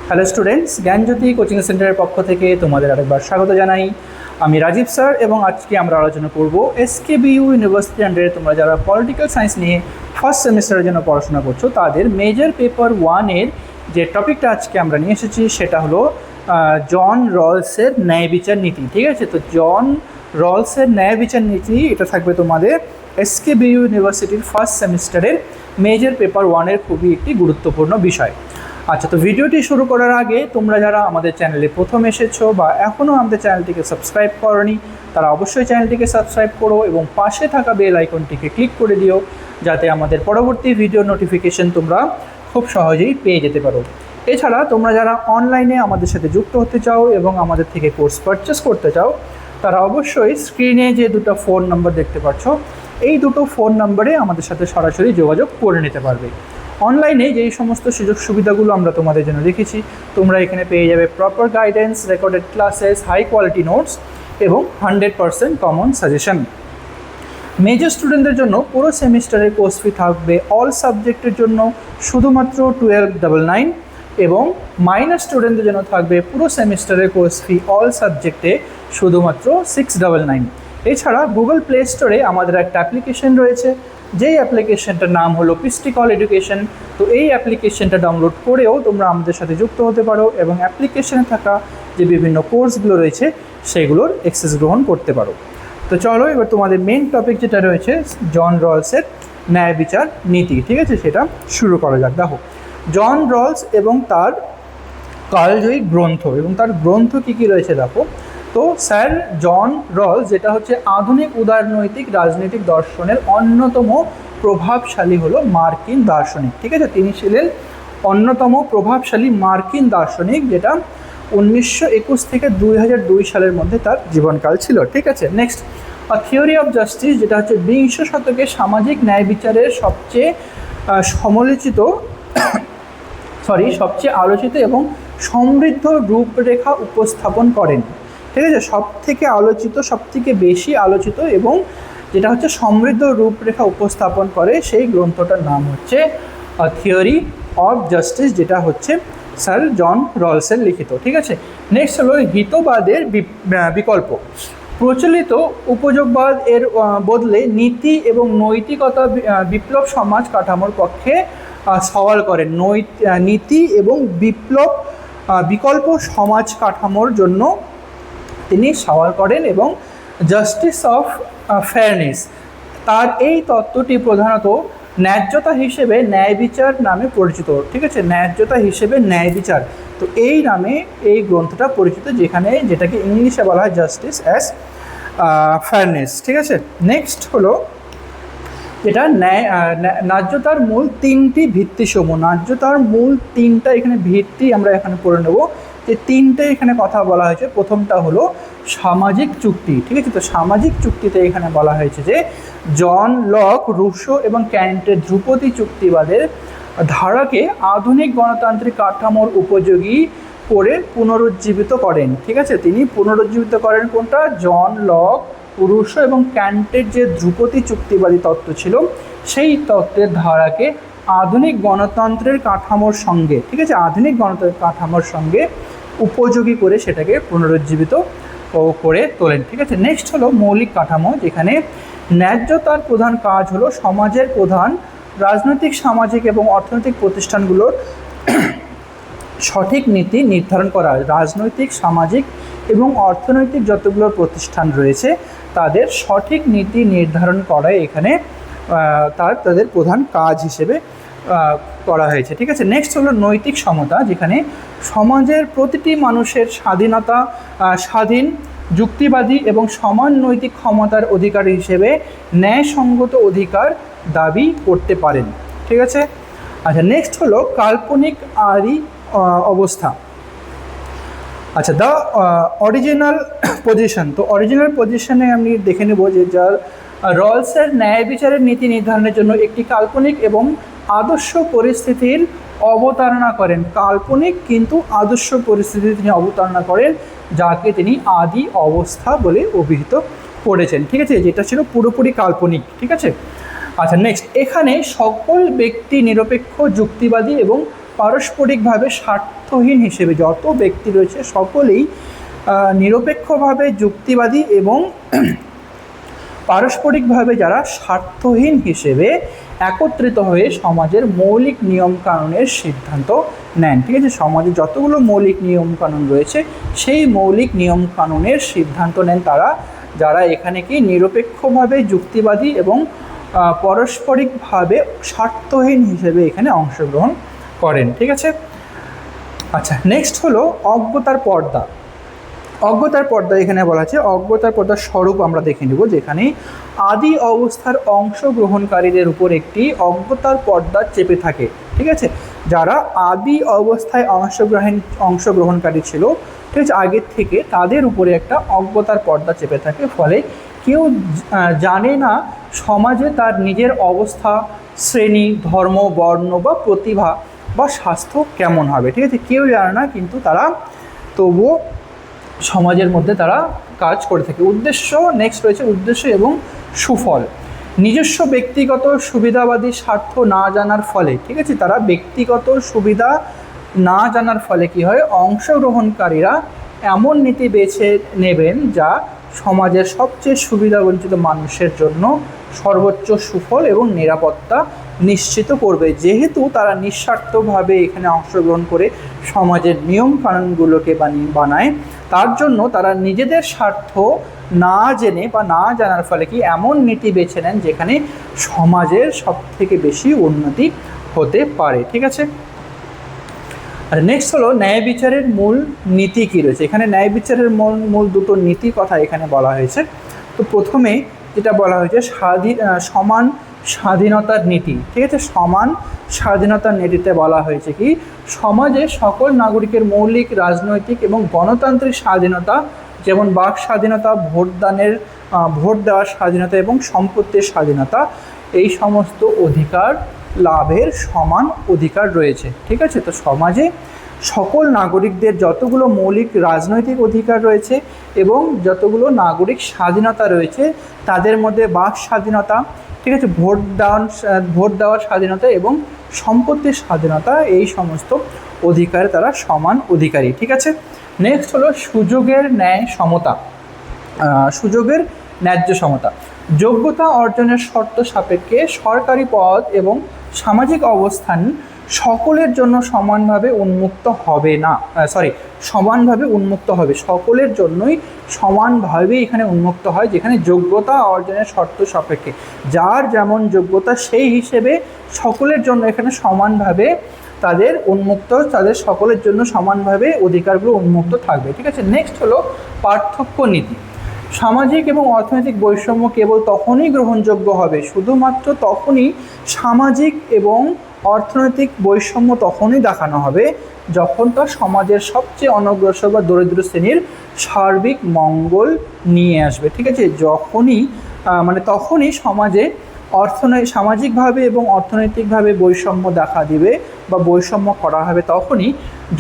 Hello students, জ্ঞানজ্যোতি coaching সেন্টারের পক্ষ থেকে তোমাদের আরেকবার স্বাগত জানাই। আমি রাজীব স্যার এবং আজকে আমরা আলোচনা করব এসকেবিইউ ইউনিভার্সিটি আন্ডারে তোমরা যারা পলিটিক্যাল সায়েন্স নিয়ে ফার্স্ট সেমিস্টারের জন্য পড়াশোনা করছো তাদের মেজর পেপার 1-এর যে টপিকটা আজকে আমরা নিয়ে এসেছি সেটা হলো জন রলসের ন্যায় বিচার নীতি। ঠিক আছে, তো জন রলসের ন্যায় বিচার নীতি এটা থাকবে তোমাদের এসকেবিইউ ইউনিভার্সিটির ফার্স্ট সেমিস্টারের মেজর পেপার 1-এর খুবই একটি গুরুত্বপূর্ণ বিষয়। আচ্ছা, তো ভিডিওটি শুরু করার আগে তোমরা যারা আমাদের চ্যানেলে প্রথম এসেছো বা এখনও আমাদের চ্যানেলটিকে সাবস্ক্রাইব করোনি তারা অবশ্যই চ্যানেলটিকে সাবস্ক্রাইব করো এবং পাশে থাকা বেল আইকনটিকে ক্লিক করে দিও যাতে আমাদের পরবর্তী ভিডিও নোটিফিকেশন তোমরা খুব সহজেই পেয়ে যেতে পারো। এছাড়া তোমরা যারা অনলাইনে আমাদের সাথে যুক্ত হতে চাও এবং আমাদের থেকে কোর্স পারচেস করতে চাও তারা অবশ্যই স্ক্রিনে যে দুটো ফোন নাম্বার দেখতে পাচ্ছ এই দুটো ফোন নাম্বারে আমাদের সাথে সরাসরি যোগাযোগ করে নিতে পারবে। অনলাইনে যেই সমস্ত সুযোগ সুবিধাগুলো আমরা তোমাদের জন্য রেখেছি তোমরা এখানে পেয়ে যাবে proper guidance, recorded classes, high quality notes এবং 100% কমন সাজেশন। মেজর স্টুডেন্টদের জন্য পুরো সেমিস্টারের কোর্স ফি থাকবে অল সাবজেক্টের জন্য শুধুমাত্র 1299 এবং মাইনর স্টুডেন্টদের জন্য থাকবে পুরো সেমিস্টারের কোর্স ফি অল সাবজেক্টে শুধুমাত্র 699। এছাড়া গুগল প্লে স্টোরে আমাদের একটা অ্যাপ্লিকেশন রয়েছে যেই অ্যাপ্লিকেশনটার নাম হলো পিস্টিকল এডুকেশন। তো এই অ্যাপ্লিকেশনটা ডাউনলোড করেও তোমরা আমাদের সাথে যুক্ত হতে পারো এবং অ্যাপ্লিকেশনে থাকা যে বিভিন্ন কোর্সগুলো রয়েছে সেগুলোর অ্যাক্সেস গ্রহণ করতে পারো। তো চলো এবার তোমাদের মেন টপিক যেটা রয়েছে জন রলসের ন্যায় বিচার নীতি, ঠিক আছে, সেটা শুরু করা যাক। দেখো, জন রলস এবং তার কালজয়ী গ্রন্থ এবং তার গ্রন্থ কী কী রয়েছে দেখো। তো স্যার জন রলস যেটা হচ্ছে আধুনিক উদারনৈতিক রাজনৈতিক দর্শনের অন্যতম প্রভাবশালী হলো মার্কিন দার্শনিক। ঠিক আছে, তিনি ছিলেন অন্যতম প্রভাবশালী মার্কিন দার্শনিক যেটা 1921 থেকে 2002 সালের মধ্যে তার জীবনকাল ছিল। ঠিক আছে, নেক্সট থিওরি অফ জাস্টিস যেটা হচ্ছে বিংশ শতকে সামাজিক ন্যায় বিচারের সবচেয়ে সবচেয়ে আলোচিত এবং সমৃদ্ধ রূপরেখা উপস্থাপন করেন। ঠিক আছে, সব থেকে আলোচিত, সব থেকে বেশি আলোচিত এবং যেটা হচ্ছে সমৃদ্ধ রূপরেখা উপস্থাপন করে সেই গ্রন্থটার নাম হচ্ছে থিওরি অফ জাস্টিস, যেটা হচ্ছে স্যার জন রলসের লিখিত। ঠিক আছে, নেক্সট হলো হিতবাদের বিকল্প। প্রচলিত উপযোগবাদ এর বদলে নীতি এবং নৈতিকতা বিপ্লব সমাজ কাঠামোর পক্ষে সওয়াল করেন। নীতি এবং বিকল্প সমাজ কাঠামোর জন্য তিনি সওয়াল করেন এবং জাস্টিস অফ ফেয়ারনেস তার এই তত্ত্বটি প্রধানত ন্যায্যতা হিসেবে ন্যায় বিচার নামে পরিচিত। ঠিক আছে, ন্যায্যতা হিসেবে ন্যায় বিচার, তো এই নামে এই গ্রন্থটা পরিচিত যেটাকে ইংলিশে বলা হয় জাস্টিস অ্যাজ ফেয়ারনেস। ঠিক আছে, নেক্সট হলো যেটা ন্যায্যতার মূল তিনটি ভিত্তিসমূহ। ন্যায্যতার মূল তিনটা এখানে ভিত্তি আমরা এখানে পড়ে নেব। যে তিনটে এখানে কথা বলা হয়েছে, প্রথমটা হলো সামাজিক চুক্তি। ঠিক আছে, তো সামাজিক চুক্তিতে এখানে বলা হয়েছে যে জন লক, রুশো এবং ক্যান্টের ধ্রুপদী চুক্তিবাদের ধারাকে আধুনিক গণতান্ত্রিক কাঠামোর উপযোগী করে পুনরুজ্জীবিত করেন। ঠিক আছে, তিনি পুনরুজ্জীবিত করেন কোনটা? জন লক, রুশো এবং ক্যান্টের যে ধ্রুপদী চুক্তিবাদী তত্ত্ব ছিল সেই তত্ত্বের ধারাকে আধুনিক গণতন্ত্রের কাঠামোর সঙ্গে, ঠিক আছে, আধুনিক গণতন্ত্রের কাঠামোর সঙ্গে উপযোগী করে সেটাকে পুনরুজ্জীবিত করে তোলেন। ঠিক আছে, নেক্সট হলো মৌলিক কাঠামো, যেখানে ন্যায্যতার প্রধান কাজ হলো সমাজের প্রধান রাজনৈতিক, সামাজিক এবং অর্থনৈতিক প্রতিষ্ঠানগুলোর সঠিক নীতি নির্ধারণ করা। রাজনৈতিক, সামাজিক এবং অর্থনৈতিক যতগুলো প্রতিষ্ঠান রয়েছে তাদের সঠিক নীতি নির্ধারণ করাই এখানে তাদের প্রধান কাজ হিসেবে করা হয়েছে। ঠিক আছে, নেক্সট হলো নৈতিক সমতা, যেখানে সমাজের প্রতিটি মানুষের স্বাধীনতা, স্বাধীন, যুক্তিবাদী এবং সমান নৈতিক ক্ষমতার অধিকারী হিসেবে ন্যায়সঙ্গত অধিকার দাবি করতে পারেন। ঠিক আছে, আচ্ছা, নেক্সট হলো কাল্পনিক আরি অবস্থা। আচ্ছা, দ্য অরিজিনাল পজিশন। তো অরিজিনাল পজিশনে আমি দেখে নেব যে যার রলসের ন্যায় বিচারের নীতি নির্ধারণের জন্য একটি কাল্পনিক এবং আদর্শ পরিস্থিতির অবতারণা করেন। কাল্পনিক কিন্তু আদর্শ পরিস্থিতি তিনি অবতারণা করেন যাকে তিনি আদি অবস্থা বলে অভিহিত করেছেন। ঠিক আছে, যেটা ছিল পুরোপুরি কাল্পনিক। ঠিক আছে, আচ্ছা, নেক্সট এখানে সকল ব্যক্তি নিরপেক্ষ, যুক্তিবাদী এবং পারস্পরিকভাবে স্বার্থহীন হিসেবে যত ব্যক্তি রয়েছে সকলেই নিরপেক্ষভাবে যুক্তিবাদী এবং পারস্পরিকভাবে যারা স্বার্থহীন হিসেবে একত্রিত হয়ে সমাজের মৌলিক নিয়মকানুনের সিদ্ধান্ত নেন। ঠিক আছে, সমাজে যতগুলো মৌলিক নিয়মকানুন রয়েছে সেই মৌলিক নিয়মকানুনের সিদ্ধান্ত নেন তারা, যারা এখানে কি নিরপেক্ষভাবে যুক্তিবাদী এবং পারস্পরিকভাবে স্বার্থহীন হিসেবে এখানে অংশগ্রহণ করেন। ঠিক আছে, আচ্ছা, নেক্সট হলো অজ্ঞতার পর্দা। অজ্ঞতার পর্দা এখানে বলা আছে, অজ্ঞতার পর্দার স্বরূপ আমরা দেখে নেব, যেখানে আদি অবস্থার অংশগ্রহণকারীদের উপর একটি অজ্ঞতার পর্দা চেপে থাকে। ঠিক আছে, যারা আদি অবস্থায় অংশগ্রহণকারী ছিল, ঠিক আছে, আগের থেকে তাদের উপরে একটা অজ্ঞতার পর্দা চেপে থাকে, ফলে কেউ জানে না সমাজে তার নিজের অবস্থা, শ্রেণী, ধর্ম, বর্ণ বা প্রতিভা বা স্বাস্থ্য কেমন হবে। ঠিক আছে, কেউ জানে না, কিন্তু তারা তবুও সমাজের মধ্যে তারা কাজ করে থাকে। উদ্দেশ্য, নেক্সট রয়েছে উদ্দেশ্য এবং সুফল। নিজস্ব ব্যক্তিগত সুবিধাবাদী স্বার্থ না জানার ফলে, ঠিক আছে, তারা ব্যক্তিগত সুবিধা না জানার ফলে কি হয়, অংশগ্রহণকারীরা এমন নীতি বেছে নেবেন যা সমাজের সবচেয়ে সুবিধাবঞ্চিত মানুষের জন্য সর্বোচ্চ সুফল এবং নিরাপত্তা নিশ্চিত করবে। যেহেতু তারা নিঃস্বার্থভাবে এখানে অংশগ্রহণ করে সমাজের নিয়ম কানুনগুলোকে বানায়, তার জন্য তারা নিজেদের স্বার্থ না জেনে বা না জানার ফলে কি এমন নীতি বেছে নেন যেখানে সমাজের সবথেকে বেশি উন্নতি হতে পারে। ঠিক আছে, আর নেক্সট হলো ন্যায় বিচারের মূল নীতি কী রয়েছে। এখানে ন্যায় বিচারের মূল দুটো নীতির কথা এখানে বলা হয়েছে। তো প্রথমে যেটা বলা হয়েছে সমান স্বাধীনতার নীতি। ঠিক আছে, সমান স্বাধীনতার নীতিতে বলা হয়েছে কি সমাজে সকল নাগরিকের মৌলিক রাজনৈতিক এবং গণতান্ত্রিক স্বাধীনতা, যেমন বাক স্বাধীনতা, ভোট দেওয়ার স্বাধীনতা এবং সম্পত্তির স্বাধীনতা, এই সমস্ত অধিকার লাভের সমান অধিকার রয়েছে। ঠিক আছে, তো সমাজে সকল নাগরিকদের যতগুলো মৌলিক রাজনৈতিক অধিকার রয়েছে এবং যতগুলো নাগরিক স্বাধীনতা রয়েছে তাদের মধ্যে বাক স্বাধীনতা, ঠিক আছে, ভোট দেওয়ার স্বাধীনতা এবং সম্পত্তির স্বাধীনতা, এই সমস্ত অধিকারে তারা সমান অধিকারী। ঠিক আছে, নেক্সট হলো সুযোগের ন্যায় সমতা, সুযোগের ন্যায্য সমতা। যোগ্যতা অর্জনের শর্ত সাপেক্ষে সরকারি পদ এবং সামাজিক অবস্থান সকলের জন্য সমানভাবে উন্মুক্ত হবে না, সমানভাবে উন্মুক্ত হবে, সকলের জন্যই সমানভাবে এখানে উন্মুক্ত হয়, যেখানে যোগ্যতা অর্জনের শর্ত সাপেক্ষে যার যেমন যোগ্যতা সেই হিসেবে সকলের জন্য এখানে সমানভাবে তাদের সকলের জন্য সমানভাবে অধিকারগুলো উন্মুক্ত থাকবে। ঠিক আছে, নেক্সট হলো পার্থক্য নীতি। সামাজিক এবং অর্থনৈতিক বৈষম্য কেবল তখনই গ্রহণযোগ্য হবে, শুধুমাত্র তখনই সামাজিক এবং অর্থনৈতিক বৈষম্য তখনই দেখানো হবে যখন তা সমাজের সবচেয়ে অনগ্রসর বা দরিদ্র শ্রেণীর সার্বিক মঙ্গল নিয়ে আসবে। ঠিক আছে, তখনই সমাজে সামাজিকভাবে এবং অর্থনৈতিকভাবে বৈষম্য দেখা দিবে বা বৈষম্য করা হবে তখনই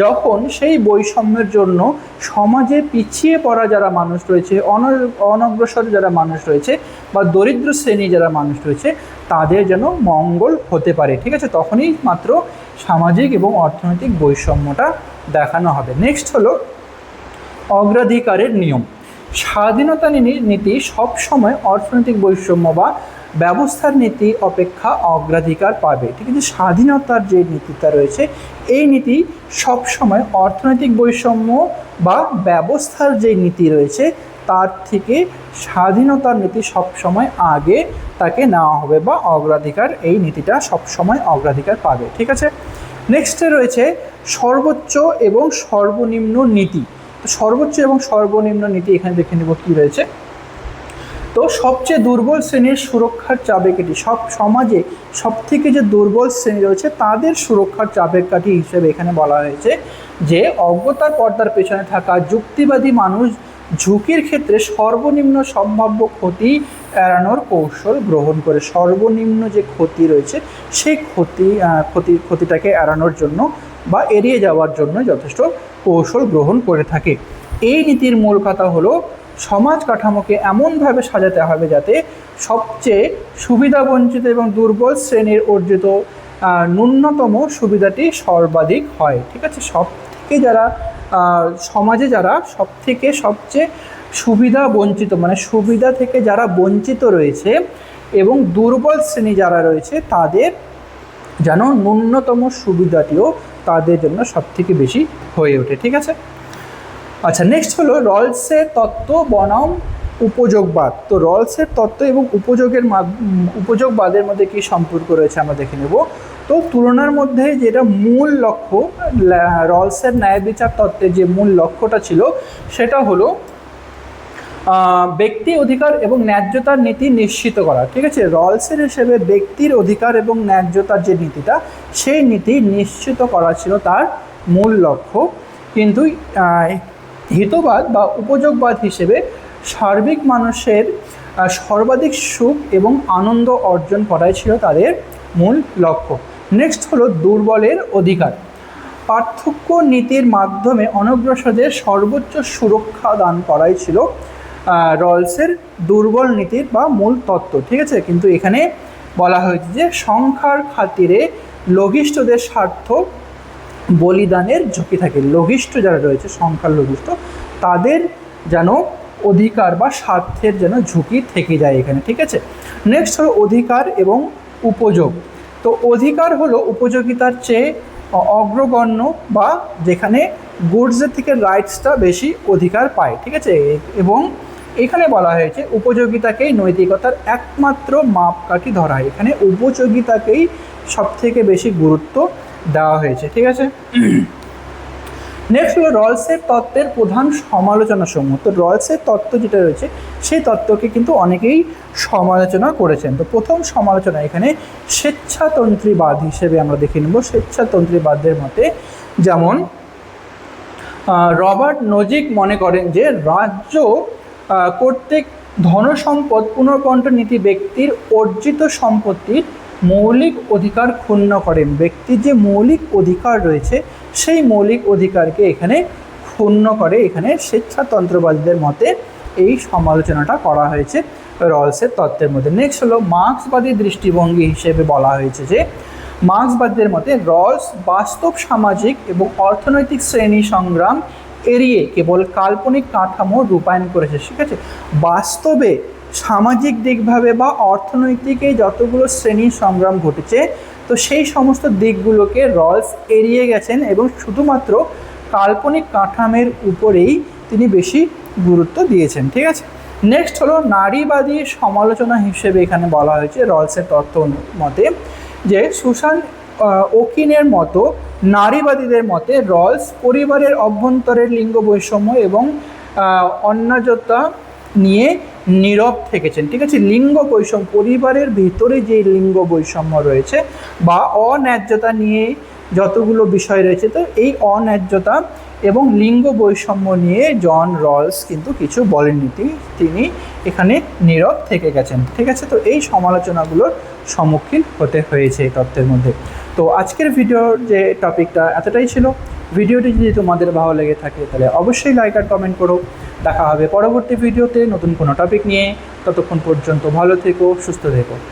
যখন সেই বৈষম্যের জন্য সমাজে পিছিয়ে পড়া যারা মানুষ রয়েছে, অনগ্রসর যারা মানুষ রয়েছে বা দরিদ্র শ্রেণী যারা মানুষ রয়েছে তাদের যেন মঙ্গল হতে পারে। ঠিক আছে, তখনই মাত্র সামাজিক এবং অর্থনৈতিক বৈষম্যটা দেখানো হবে। নেক্সট হলো অগ্রাধিকারের নিয়ম। স্বাধীনতা নীতি সবসময় অর্থনৈতিক বৈষম্য বা ব্যবস্থার নীতি অপেক্ষা অগ্রাধিকার পাবে। ঠিক আছে, স্বাধীনতার যে নীতিটা রয়েছে এই নীতি সবসময় অর্থনৈতিক বৈষম্য বা ব্যবস্থার যে নীতি রয়েছে তার থেকে স্বাধীনতার নীতি সবসময় আগে তাকে নেওয়া হবে বা অগ্রাধিকার, এই নীতিটা সবসময় অগ্রাধিকার পাবে। ঠিক আছে, নেক্সটে রয়েছে সর্বোচ্চ এবং সর্বনিম্ন নীতি। সর্বোচ্চ এবং সর্বনিম্ন নীতি এখানে দেখে নেব কী রয়েছে। তো সবচেয়ে দুর্বল শ্রেণীর সুরক্ষার চাবিকাঠি, সমাজে সবথেকে যে দুর্বল শ্রেণী রয়েছে তাদের সুরক্ষার চাবিকাঠি হিসেবে এখানে বলা হয়েছে যে অজ্ঞতার পর্দার পেছনে থাকা যুক্তিবাদী মানুষ ঝুঁকির ক্ষেত্রে সর্বনিম্ন সম্ভাব্য ক্ষতি এড়ানোর কৌশল গ্রহণ করে। সর্বনিম্ন যে ক্ষতি রয়েছে সেই ক্ষতিটাকে এড়ানোর জন্য বা এড়িয়ে যাওয়ার জন্য যথেষ্ট কৌশল গ্রহণ করে থাকে। এই নীতির মূল কথা হলো সমাজ কাঠামোকে এমনভাবে সাজাতে হবে যাতে সবচেয়ে সুবিধাবঞ্চিত এবং দুর্বল শ্রেণীর অর্জিত ন্যূনতম সুবিধাটি সর্বাধিক হয়। ঠিক আছে, সব থেকে যারা সমাজে যারা সব থেকে সবচেয়ে সুবিধা বঞ্চিত, মানে সুবিধা থেকে যারা বঞ্চিত রয়েছে এবং দুর্বল শ্রেণী যারা রয়েছে তাদের যেন ন্যূনতম সুবিধাটিও তাদের জন্য সব থেকে বেশি হয়ে ওঠে। ঠিক আছে, আচ্ছা, নেক্সট হলো রলসের তত্ত্ব বনাম উপযোগবাদ। তো রলসের তত্ত্ব এবং উপযোগবাদের মধ্যে কী সম্পর্ক রয়েছে আমরা দেখে নেব। তো তুলনার মধ্যে যেটা মূল লক্ষ্য, রলসের ন্যায় বিচার তত্ত্বের যে মূল লক্ষ্যটা ছিল সেটা হলো ব্যক্তি অধিকার এবং ন্যায্যতার নীতি নিশ্চিত করা। ঠিক আছে, রলসের হিসেবে ব্যক্তির অধিকার এবং ন্যায্যতার যে নীতিটা, সেই নীতি নিশ্চিত করা ছিল তার মূল লক্ষ্য। কিন্তু হিতবাদ বা উপযোগবাদ হিসেবে সার্বিক মানুষের সর্বাধিক সুখ এবং আনন্দ অর্জন করাই ছিল তাদের মূল লক্ষ্য। নেক্সট হলো দুর্বলের অধিকার। পার্থক্য নীতির মাধ্যমে অনগ্রসরদের সর্বোচ্চ সুরক্ষা দান করাই ছিল রলসের দুর্বল নীতির বা মূল তত্ত্ব। ঠিক আছে, কিন্তু এখানে বলা হয়েছে যে সংখ্যার খাতিরে লঘিষ্ঠদের স্বার্থ বলিদানের ঝুঁকি থাকে। লঘিষ্ঠ যারা রয়েছে, সংখ্যার লঘিষ্ঠ, তাদের যেন অধিকার বা স্বার্থের যেন ঝুঁকি থেকে যায় এখানে। ঠিক আছে, নেক্সট হলো অধিকার এবং উপযোগ। তো অধিকার হলো উপযোগিতার চেয়ে অগ্রগণ্য, বা যেখানে গুডসের থেকে রাইটসটা বেশি অধিকার পায়। ঠিক আছে, এবং এখানে বলা হয়েছে উপযোগিতাকেই নৈতিকতার একমাত্র মাপকাঠি ধরা হয়। এখানে উপযোগিতাকেই সবথেকে বেশি গুরুত্ব দেওয়া হয়েছে। ঠিক আছে, নেক্সট হলো রলসের তত্ত্বের প্রধান সমালোচনা সমূহ। তো রলসের তত্ত্ব যেটা রয়েছে সেই তত্ত্বকে কিন্তু অনেকেই সমালোচনা করেছেন। তো প্রথম সমালোচনা এখানে স্বেচ্ছাতন্ত্রীবাদ হিসেবে আমরা দেখে নেব। স্বেচ্ছাতন্ত্রীবাদের মতে যেমন রবার্ট নোজিক মনে করেন যে রাজ্য কর্তৃক ধনসম্পদ পুনর্বণ্টন নীতি ব্যক্তির অর্জিত সম্পত্তির মৌলিক অধিকার ক্ষুণ্ণ করেন। ব্যক্তির যে মৌলিক অধিকার রয়েছে সেই মৌলিক অধিকারকে এখানে ক্ষুণ্ণ করে। এখানে স্বেচ্ছাতন্ত্রবাদীদের মতে এই সমালোচনাটা করা হয়েছে রলসের তত্ত্বের মধ্যে। নেক্সট হলো মার্ক্সবাদী দৃষ্টিভঙ্গি হিসেবে বলা হয়েছে যে মার্ক্সবাদীদের মতে রলস বাস্তব সামাজিক এবং অর্থনৈতিক শ্রেণী সংগ্রাম এড়িয়ে কেবল কাল্পনিক কাঠামো রূপায়ণ করেছে। ঠিক আছে, বাস্তবে সামাজিক দিকভাবে বা অর্থনৈতিকে যতগুলো শ্রেণী সংগ্রাম ঘটেছে তো সেই সমস্ত দিকগুলোকে রলস এড়িয়ে গেছেন এবং শুধুমাত্র কাল্পনিক কাঠামের উপরেই তিনি বেশি গুরুত্ব দিয়েছেন। ঠিক আছে, নেক্সট হলো নারীবাদী সমালোচনা হিসেবে এখানে বলা হয়েছে রলসের তত্ত্ব মতে যে সুসান ওকিনের মতো নারীবাদীদের মতে রলস পরিবারের অভ্যন্তরের লিঙ্গ বৈষম্য এবং অন্যায্যতা নিয়ে নীরব থেকেছেন। ঠিক আছে, লিঙ্গ বৈষম্য, পরিবারের ভিতরে যে লিঙ্গ বৈষম্য রয়েছে বা অন্যায্যতা নিয়ে যতগুলো বিষয় রয়েছে, তো এই অন্যায্যতা এবং লিঙ্গ বৈষম্য নিয়ে জন রলস কিন্তু কিছু বলেননি, তিনি এখানে নীরব থেকে গেছেন। ঠিক আছে, তো এই সমালোচনাগুলোর সম্মুখীন হতে হয়েছে এই তত্ত্বের মধ্যে। তো আজকের ভিডিওর যে টপিকটা এতটাই ছিল। ভিডিওটি যদি তোমাদের ভালো লেগে থাকে তাহলে অবশ্যই লাইক আর কমেন্ট করো। দেখা হবে পরবর্তী ভিডিওতে নতুন কোনো টপিক নিয়ে। ততক্ষণ পর্যন্ত ভালো থেকো, সুস্থ থেকো।